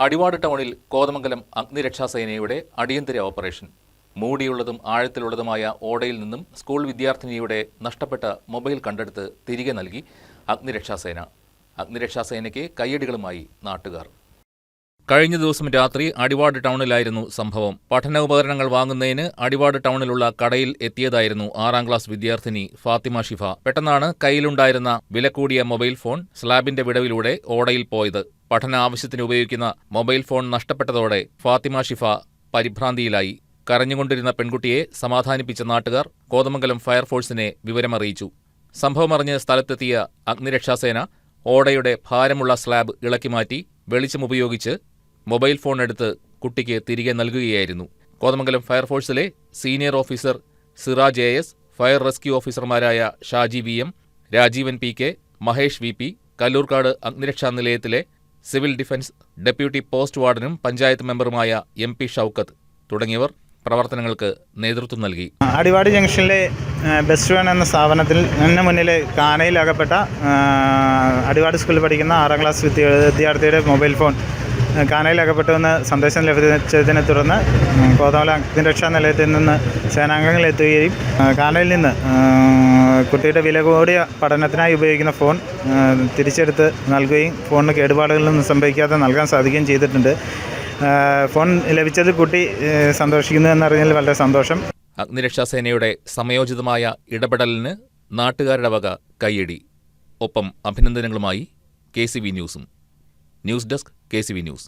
അടിവാട് ടൗണിൽ കോതമംഗലം അഗ്നിരക്ഷാസേനയുടെ അടിയന്തര ഓപ്പറേഷൻ. മൂടിയുള്ളതും ആഴത്തിലുള്ളതുമായ ഓടയിൽ നിന്നും സ്കൂൾ വിദ്യാർത്ഥിനിയുടെ നഷ്ടപ്പെട്ട മൊബൈൽ കണ്ടെടുത്ത് തിരികെ നൽകി അഗ്നിരക്ഷാസേന. അഗ്നിരക്ഷാസേനയ്ക്ക് കയ്യടികളുമായി നാട്ടുകാർ. കഴിഞ്ഞ ദിവസം രാത്രി അടിവാട് ടൗണിലായിരുന്നു സംഭവം. പഠനോപകരണങ്ങൾ വാങ്ങുന്നതിന് അടിവാട് ടൗണിലുള്ള കടയിൽ എത്തിയതായിരുന്നു 6ാം ക്ലാസ് വിദ്യാർത്ഥിനി ഫാത്തിമ ഷിഫ. പെട്ടെന്നാണ് കയ്യിലുണ്ടായിരുന്ന വിലകൂടിയ മൊബൈൽ ഫോൺ സ്ലാബിന്റെ വിടവിലൂടെ ഓടയിൽ പോയത്. പഠന ആവശ്യത്തിന് ഉപയോഗിക്കുന്ന മൊബൈൽ ഫോൺ നഷ്ടപ്പെട്ടതോടെ ഫാത്തിമ ഷിഫ പരിഭ്രാന്തിയിലായി. കരഞ്ഞുകൊണ്ടിരുന്ന പെൺകുട്ടിയെ സമാധാനിപ്പിച്ച നാട്ടുകാർ കോതമംഗലം ഫയർഫോഴ്സിനെ വിവരമറിയിച്ചു. സംഭവമറിഞ്ഞ് സ്ഥലത്തെത്തിയ അഗ്നിരക്ഷാസേന ഓടയുടെ ഭാരമുള്ള സ്ലാബ് ഇളക്കിമാറ്റി വെളിച്ചമുപയോഗിച്ച് മൊബൈൽ ഫോൺ എടുത്ത് കുട്ടിക്ക് തിരികെ നൽകുകയായിരുന്നു. കോതമംഗലം ഫയർഫോഴ്സിലെ senior officer Siraj AS, fire rescue ഓഫീസർമാരായ Shaji VM, Rajeevan PK, Mahesh VP, Kallurkad അഗ്നിരക്ഷാ നിലയത്തിലെ സിവിൽ ഡിഫൻസ് ഡെപ്യൂട്ടി പോസ്റ്റ് വാർഡനും പഞ്ചായത്ത് മെമ്പറുമായ MP ഷൗക്കത്ത് തുടങ്ങിയവർ പ്രവർത്തനങ്ങൾക്ക് നേതൃത്വം നൽകി. അടിവാട് ജംഗ്ഷനിലെ ബെസ്റ്റ് വൺ എന്ന സ്ഥാപനത്തിൽ എന്നെ മുന്നിൽ കാനയിലകപ്പെട്ട അടിവാട് സ്കൂളിൽ പഠിക്കുന്ന 6ാം ക്ലാസ് വിദ്യാർത്ഥിയുടെ മൊബൈൽ ഫോൺ കാനയിലകപ്പെട്ടുവെന്ന് സന്ദേശം ലഭിച്ചതിനെ തുടർന്ന് കോതമംഗലം അഗ്നിരക്ഷാ നിലയത്തിൽ നിന്ന് സേനാംഗങ്ങൾ എത്തുകയും കാനയിൽ നിന്ന് കുട്ടിയുടെ വില കൂടിയ പഠനത്തിനായി ഉപയോഗിക്കുന്ന ഫോൺ തിരിച്ചെടുത്ത് നൽകുകയും ഫോണിന് കേടുപാടുകളൊന്നും സംഭവിക്കാതെ നൽകാൻ സാധിക്കുകയും ചെയ്തിട്ടുണ്ട്. ഫോൺ ലഭിച്ചത് കുട്ടി സന്തോഷിക്കുന്നു എന്നറിഞ്ഞാൽ വളരെ സന്തോഷം. അഗ്നിരക്ഷാസേനയുടെ സമയോചിതമായ ഇടപെടലിന് നാട്ടുകാരുടെ വക കയ്യടി. ഒപ്പം അഭിനന്ദനങ്ങളുമായി KCV ന്യൂസും. News desk KCV news.